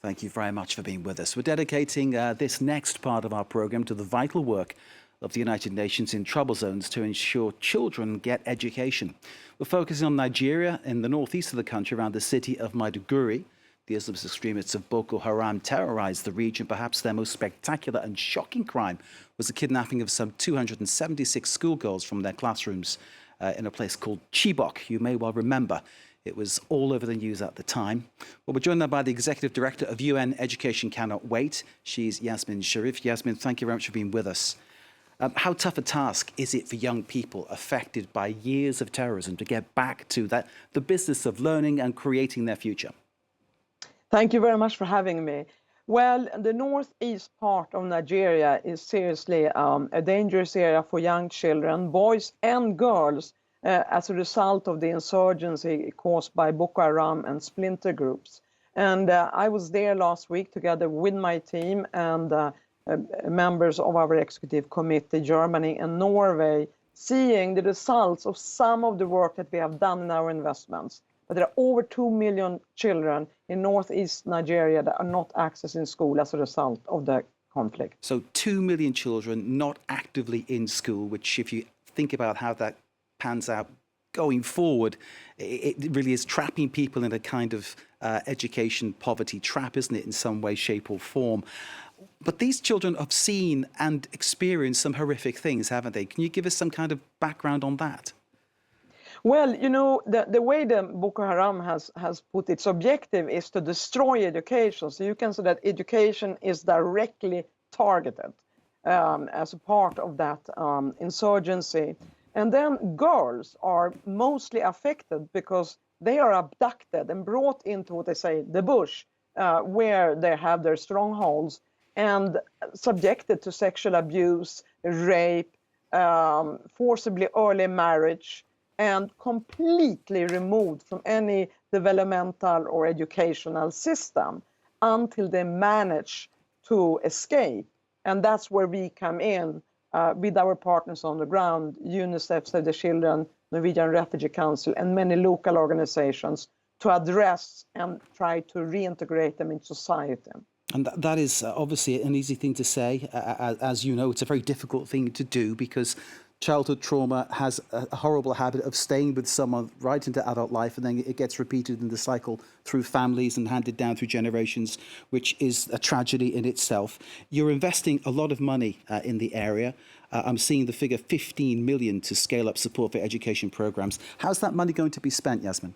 Thank you very much for being with us. We're dedicating this next part of our program to the vital work of the United Nations in trouble zones to ensure children get education. We're focusing on Nigeria in the northeast of the country around the city of Maiduguri. The Islamist extremists of Boko Haram terrorized the region. Perhaps their most spectacular and shocking crime was the kidnapping of some 276 schoolgirls from their classrooms in a place called Chibok. You may well remember it was all over the news at the time. Well, we're joined now by the Executive Director of UN Education Cannot Wait. She's Yasmin Sharif. Yasmin, thank you very much for being with us. How tough a task is it for young people affected by years of terrorism to get back to the business of learning and creating their future? Thank you very much for having me. Well, the northeast part of Nigeria is seriously a dangerous area for young children, boys and girls, as a result of the insurgency caused by Boko Haram and splinter groups. And I was there last week together with my team and members of our executive committee, Germany and Norway, seeing the results of some of the work that we have done in our investments. But there are over 2 million children in northeast Nigeria that are not accessing school as a result of the conflict. So 2 million children not actively in school, which if you think about how that pans out going forward, it really is trapping people in a kind of education poverty trap, isn't it, in some way, shape or form. But these children have seen and experienced some horrific things, haven't they? Can you give us some kind of background on that? Well, you know, the way the Boko Haram has put its objective is to destroy education. So you can say that education is directly targeted as a part of that insurgency. And then girls are mostly affected because they are abducted and brought into what they say the bush, where they have their strongholds, and subjected to sexual abuse, rape, forcibly early marriage, and completely removed from any developmental or educational system until they manage to escape. And that's where we come in with our partners on the ground, UNICEF, Save the Children, Norwegian Refugee Council, and many local organizations to address and try to reintegrate them in society. And that is obviously an easy thing to say. As you know, it's a very difficult thing to do because childhood trauma has a horrible habit of staying with someone right into adult life, and then it gets repeated in the cycle through families and handed down through generations, which is a tragedy in itself. You're investing a lot of money in the area. I'm seeing the figure 15 million to scale up support for education programs. How's that money going to be spent, Yasmin?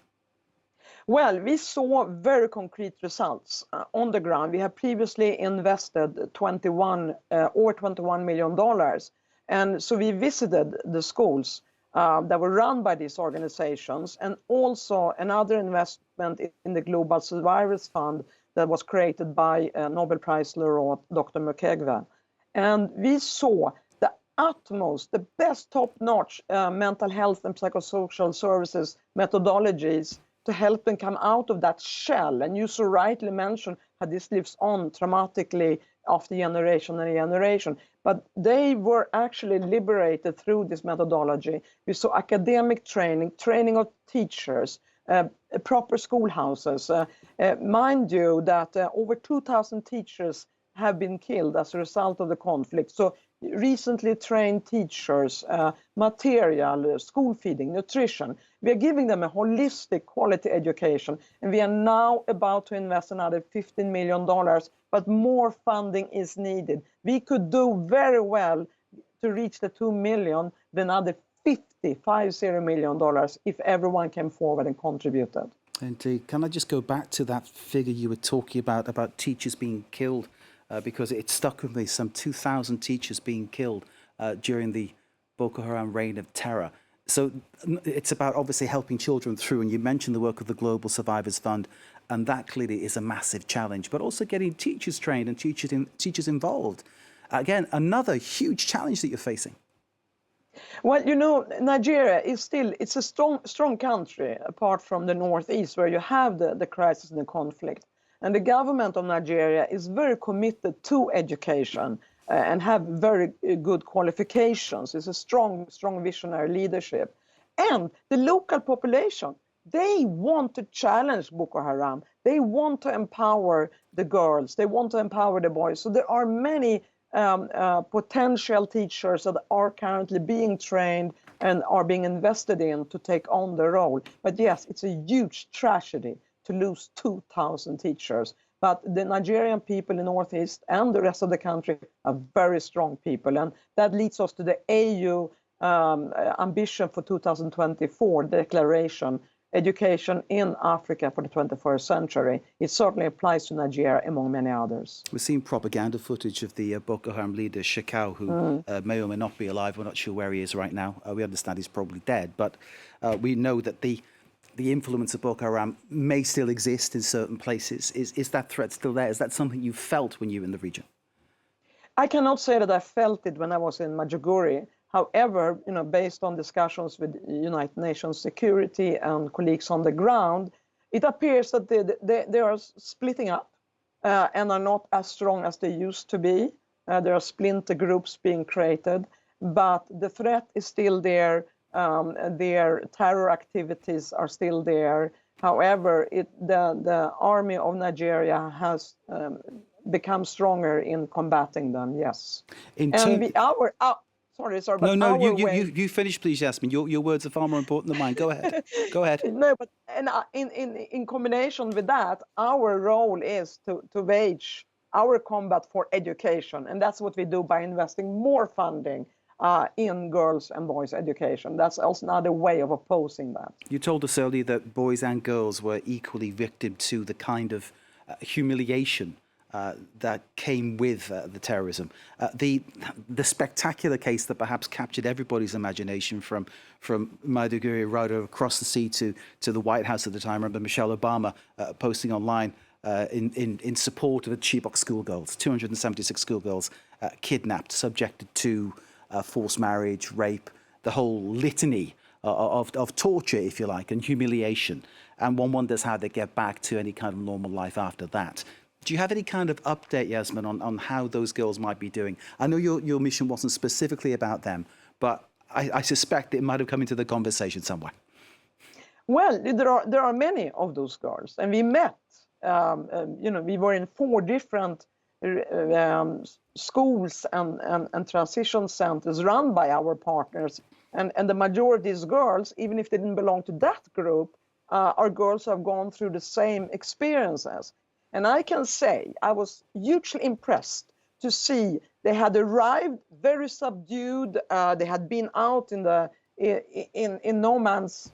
Well, we saw very concrete results on the ground. We have previously invested $21 million. And so we visited the schools that were run by these organizations, and also another investment in the Global Survivors Fund that was created by Nobel Prize laureate Dr. Mukwege. And we saw the utmost, the best top-notch mental health and psychosocial services methodologies to help them come out of that shell. And you so rightly mentioned how this lives on traumatically after generation and generation. But they were actually liberated through this methodology. We saw academic training of teachers, proper schoolhouses. Mind you that over 2,000 teachers have been killed as a result of the conflict. So recently trained teachers, material, school feeding, nutrition. We are giving them a holistic quality education. And we are now about to invest another $15 million, but more funding is needed. We could do very well to reach the 2 million with another $50 million if everyone came forward and contributed. And can I just go back to that figure you were talking about teachers being killed? Because it stuck with me, some 2,000 teachers being killed during the Boko Haram reign of terror. So it's about obviously helping children through, and you mentioned the work of the Global Survivors Fund, and that clearly is a massive challenge, but also getting teachers trained and teachers involved. Again, another huge challenge that you're facing. Well, you know, Nigeria is still, it's a strong country, apart from the northeast, where you have the crisis and the conflict. And the government of Nigeria is very committed to education and have very good qualifications. It's a strong visionary leadership. And the local population, they want to challenge Boko Haram. They want to empower the girls. They want to empower the boys. So there are many potential teachers that are currently being trained and are being invested in to take on the role. But yes, it's a huge tragedy to lose 2,000 teachers. But the Nigerian people in the Northeast and the rest of the country are very strong people. And that leads us to the AU ambition for 2024 declaration, education in Africa for the 21st century. It certainly applies to Nigeria among many others. We've seen propaganda footage of the Boko Haram leader Shekau, who may or may not be alive. We're not sure where he is right now. We understand he's probably dead, but we know that the influence of Boko Haram may still exist in certain places. Is that threat still there? Is that something you felt when you were in the region? I cannot say that I felt it when I was in Maiduguri. However, based on discussions with United Nations security and colleagues on the ground, it appears that they are splitting up and are not as strong as they used to be. There are splinter groups being created, but the threat is still there. Their terror activities are still there. However, the army of Nigeria has become stronger in combating them. Yes, Sorry, but no, you finish, please, Yasmin. Your words are far more important than mine. Go ahead. Go ahead. No, but in combination with that, our role is to wage our combat for education, and that's what we do by investing more funding in girls and boys' education. That's also another way of opposing that. You told us earlier that boys and girls were equally victim to the kind of humiliation that came with the terrorism. The spectacular case that perhaps captured everybody's imagination from Maiduguri right across the sea to the White House at the time. I remember Michelle Obama posting online in support of the Chibok schoolgirls, 276 schoolgirls kidnapped, subjected to forced marriage, rape, the whole litany of torture, if you like, and humiliation. And one wonders how they get back to any kind of normal life after that. Do you have any kind of update, Yasmin, on how those girls might be doing? I know your mission wasn't specifically about them, but I suspect it might have come into the conversation somewhere. Well, there are many of those girls, and we met. We were in 4 different schools and transition centers run by our partners, and the majority is girls, even if they didn't belong to that group. Our girls have gone through the same experiences. And I can say I was hugely impressed to see they had arrived very subdued. They had been out in no man's,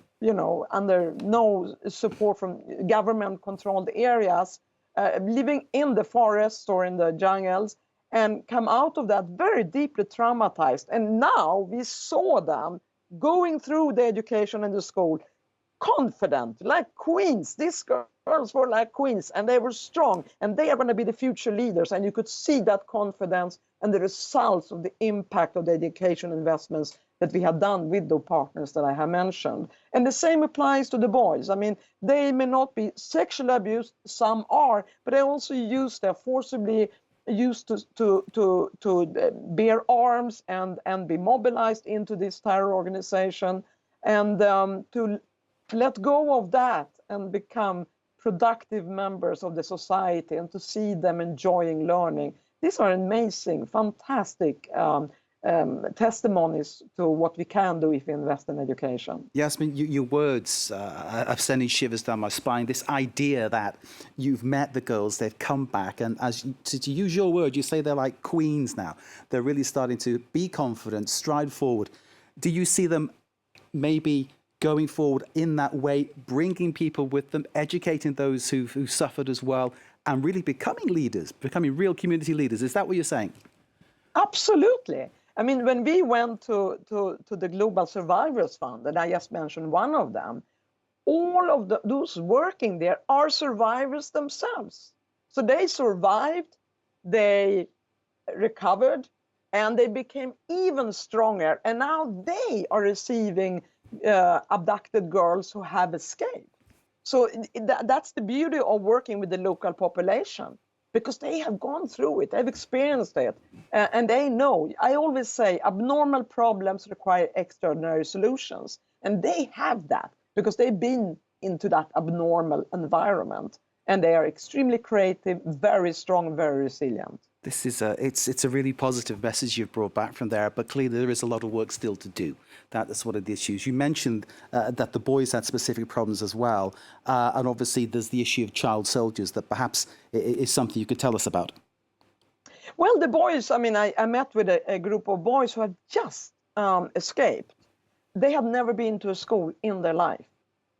under no support from government-controlled areas, living in the forests or in the jungles, and come out of that very deeply traumatized. And now we saw them going through the education in the school, confident, like queens. These girls were like queens, and they were strong, and they are going to be the future leaders. And you could see that confidence and the results of the impact of the education investments that we have done with the partners that I have mentioned. And the same applies to the boys. I mean, they may not be sexually abused, some are, but they also they're forcibly used to bear arms and be mobilized into this terror organization, and to let go of that and become productive members of the society, and to see them enjoying learning. These are amazing, fantastic testimonies to what we can do if we invest in education. Yasmin, your words are sending shivers down my spine. This idea that you've met the girls, they've come back, and to use your word, you say they're like queens now. They're really starting to be confident, stride forward. Do you see them maybe going forward in that way, bringing people with them, educating those who suffered as well, and really becoming leaders, becoming real community leaders? Is that what you're saying? Absolutely. I mean, when we went to the Global Survivors Fund, and I just mentioned one of them, all of those working there are survivors themselves. So they survived, they recovered, and they became even stronger. And now they are receiving abducted girls who have escaped. So that's the beauty of working with the local population, because they have gone through it, they've experienced it, and they know. I always say abnormal problems require extraordinary solutions, and they have that because they've been into that abnormal environment. and they are extremely creative, very strong, very resilient. This is it's a really positive message you've brought back from there, but clearly there is a lot of work still to do. That's one of the issues. You mentioned that the boys had specific problems as well, and obviously there's the issue of child soldiers that perhaps is something you could tell us about. Well, the boys, I mean, I met with a group of boys who had just escaped. They had never been to a school in their life,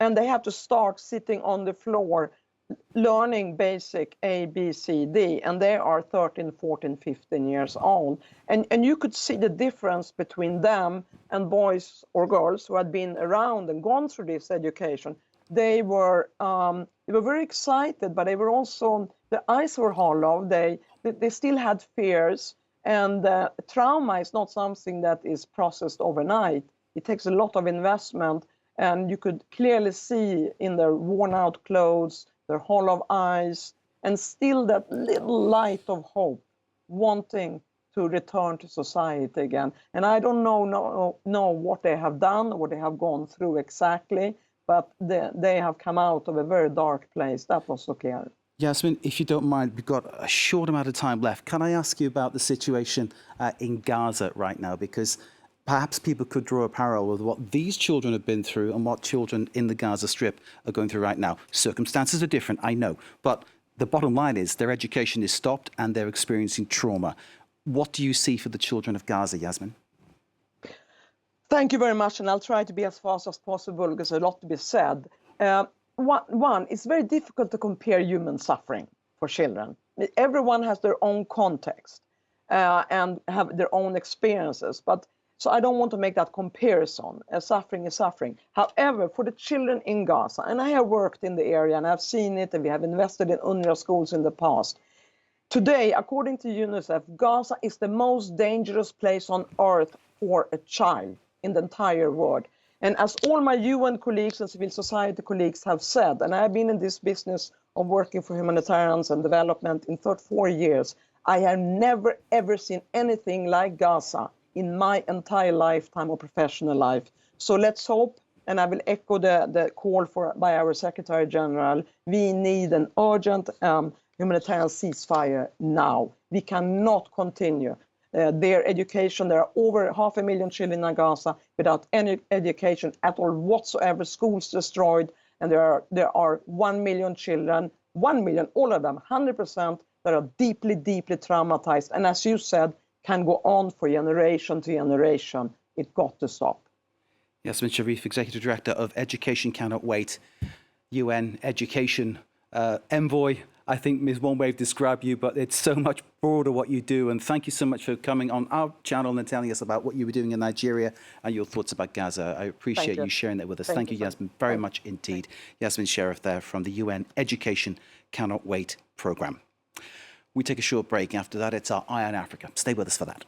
and they had to start sitting on the floor learning basic A, B, C, D, and they are 13, 14, 15 years old. And you could see the difference between them and boys or girls who had been around and gone through this education. They were very excited, but they were also, their eyes were hollow. They still had fears, and trauma is not something that is processed overnight. It takes a lot of investment, and you could clearly see in their worn out clothes, their hollow eyes, and still that little light of hope, wanting to return to society again. And I don't know what they have done, what they have gone through exactly, but they have come out of a very dark place. That was so clear. Yasmin, if you don't mind, we've got a short amount of time left. Can I ask you about the situation in Gaza right now? Because perhaps people could draw a parallel with what these children have been through and what children in the Gaza Strip are going through right now. Circumstances are different, I know, but the bottom line is their education is stopped and they're experiencing trauma. What do you see for the children of Gaza, Yasmin? Thank you very much, and I'll try to be as fast as possible because there's a lot to be said. One, it's very difficult to compare human suffering for children. Everyone has their own context and have their own experiences, so I don't want to make that comparison. Suffering is suffering. However, for the children in Gaza, and I have worked in the area and I've seen it, and we have invested in UNRWA schools in the past. Today, according to UNICEF, Gaza is the most dangerous place on earth for a child in the entire world. And as all my UN colleagues and civil society colleagues have said, and I've been in this business of working for humanitarians and development in 34 years, I have never, ever seen anything like Gaza in my entire lifetime of professional life. So let's hope, and I will echo the call by our Secretary General, we need an urgent humanitarian ceasefire now. We cannot continue. Their education, there are over 500,000 children in Gaza without any education at all whatsoever, schools destroyed, and there are 1 million children, 1 million, all of them, 100%, that are deeply, deeply traumatized. And as you said, can go on for generation to generation. It got to stop. Yasmin Sharif, Executive Director of Education Cannot Wait, UN Education Envoy. I think is one way to describe you, but it's so much broader what you do. And thank you so much for coming on our channel and telling us about what you were doing in Nigeria and your thoughts about Gaza. I appreciate you sharing that with us. Thank you, Yasmin, very much indeed. Yasmin Sharif there from the UN Education Cannot Wait programme. We take a short break. After that, it's our Eye on Africa. Stay with us for that.